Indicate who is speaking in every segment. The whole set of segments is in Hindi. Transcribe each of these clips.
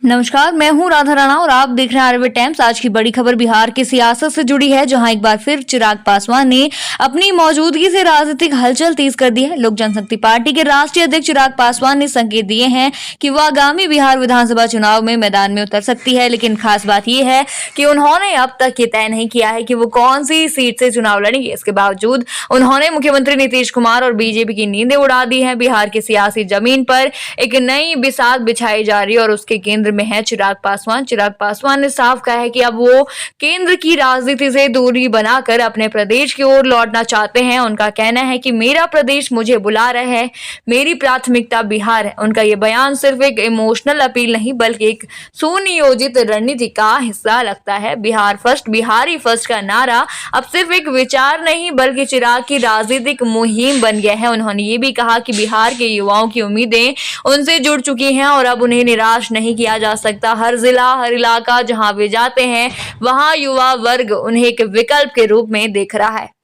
Speaker 1: नमस्कार, मैं हूं राधा राणा और आप देख रहे हैं आरबी टाइम्स। आज की बड़ी खबर बिहार की सियासत से जुड़ी है, जहां एक बार फिर चिराग पासवान ने अपनी मौजूदगी से राजनीतिक हलचल तेज कर दी है। लोक जनशक्ति पार्टी के राष्ट्रीय अध्यक्ष चिराग पासवान ने संकेत दिए हैं कि वह आगामी बिहार विधानसभा चुनाव में मैदान में उतर सकती है, लेकिन खास बात यह है कि उन्होंने अब तक ये तय नहीं किया है कि वो कौन सी सीट से चुनाव लड़ेंगे। इसके बावजूद उन्होंने मुख्यमंत्री नीतीश कुमार और बीजेपी की नींदें उड़ा दी है। बिहार की सियासी जमीन पर एक नई बिसात बिछाई जा रही है और उसके केंद्र में है चिराग पासवान ने साफ कहा है कि अब वो केंद्र की राजनीति से दूरी बनाकर अपने प्रदेश की ओर लौटना चाहते हैं। उनका कहना है कि मेरा प्रदेश मुझे बुला रहा है, मेरी प्राथमिकता बिहार है। उनका ये बयान सिर्फ एक इमोशनल अपील नहीं बल्कि एक सुनियोजित रणनीति का हिस्सा लगता है। बिहार फर्स्ट, बिहारी फर्स्ट का नारा अब सिर्फ एक विचार नहीं बल्कि चिराग की राजनीतिक मुहिम बन गया है। उन्होंने ये भी कहा कि बिहार के युवाओं की उम्मीदें उनसे जुड़ चुकी हैं और अब उन्हें निराश नहीं किया जा सकता। हर जिला, हर इलाका जहां वे जाते हैं वहां युवा वर्ग उन्हें एक विकल्प के रूप में देख रहा है।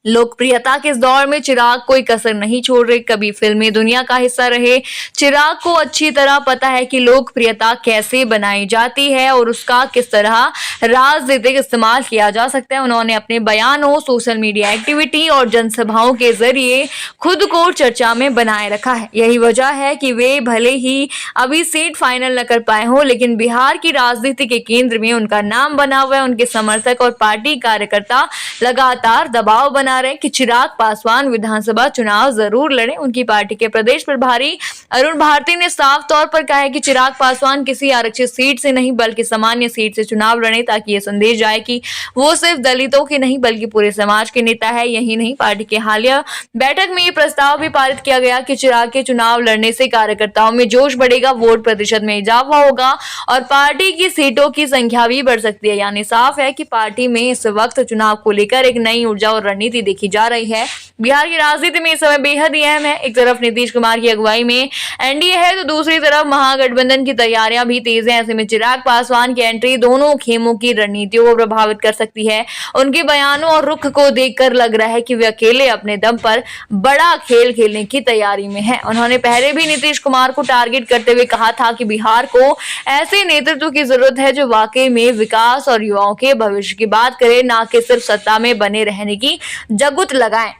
Speaker 1: लोकप्रियता के इस दौर में चिराग कोई कसर नहीं छोड़ रहे। कभी फिल्मी दुनिया का हिस्सा रहे चिराग को अच्छी तरह पता है कि लोकप्रियता कैसे बनाई जाती है और उसका किस तरह राजनीतिक इस्तेमाल किया जा सकता है। उन्होंने अपने बयानों, सोशल मीडिया एक्टिविटी और जनसभाओं के जरिए खुद को चर्चा में बनाए रखा है। यही वजह है कि वे भले ही अभी सीट फाइनल न कर पाए हों, लेकिन बिहार की राजनीति के केंद्र में उनका नाम बना हुआ है। उनके समर्थक और पार्टी कार्यकर्ता लगातार दबाव बना रहे कि चिराग पासवान विधानसभा चुनाव जरूर लड़ें। उनकी पार्टी के प्रदेश प्रभारी अरुण भारती ने साफ तौर पर कहा है कि चिराग पासवान किसी आरक्षित सीट से नहीं बल्कि सामान्य सीट से चुनाव लड़े, ताकि ये संदेश जाए कि वो सिर्फ दलितों के नहीं बल्कि पूरे समाज के नेता है। यही नहीं, पार्टी के हालिया बैठक में ये प्रस्ताव भी पारित किया गया कि चिराग के चुनाव लड़ने से कार्यकर्ताओं में जोश बढ़ेगा, वोट प्रतिशत में इजाफा होगा और पार्टी की सीटों की संख्या भी बढ़ सकती है। यानी साफ है कि पार्टी में इस वक्त चुनाव को लेकर एक नई ऊर्जा और रणनीति देखी जा रही है। बिहार की राजनीति में इस समय बेहद ही अहम है। एक तरफ नीतीश कुमार की अगुवाई में एनडीए है तो दूसरी तरफ महागठबंधन की तैयारियां भी तेज हैं। ऐसे में चिराग पासवान की एंट्री दोनों खेमों की रणनीतियों को प्रभावित कर सकती है। उनके बयानों और रुख को देखकर लग रहा है कि वे अकेले अपने दम पर बड़ा खेल खेलने की तैयारी में है। उन्होंने पहले भी नीतीश कुमार को टारगेट करते हुए कहा था कि बिहार को ऐसे नेतृत्व की जरूरत है जो वाकई में विकास और युवाओं के भविष्य की बात करे, ना कि सिर्फ सत्ता में बने रहने की जगुत लगाएं।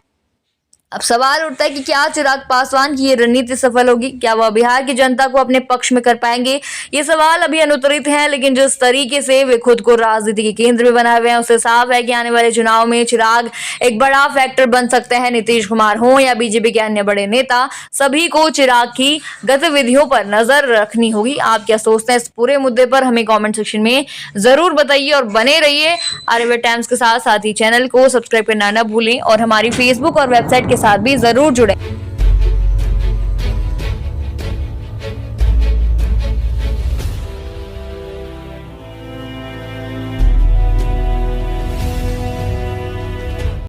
Speaker 1: अब सवाल उठता है कि क्या चिराग पासवान की ये रणनीति सफल होगी? क्या वह बिहार की जनता को अपने पक्ष में कर पाएंगे? ये सवाल अभी अनुत्तरित हैं, लेकिन जिस तरीके से वे खुद को राजनीति के केंद्र में बनाए हुए हैं उससे साफ है कि आने वाले चुनाव में चिराग एक बड़ा फैक्टर बन सकते हैं। नीतीश कुमार हो या बीजेपी के अन्य बड़े नेता, सभी को चिराग की गतिविधियों पर नजर रखनी होगी। आप क्या सोचते हैं इस पूरे मुद्दे पर? हमें कॉमेंट सेक्शन में जरूर बताइए और बने रहिए आरबी टाइम्स के साथ ही चैनल को सब्सक्राइब करना न भूलें और हमारी फेसबुक और वेबसाइट के साथ भी जरूर जुड़ें।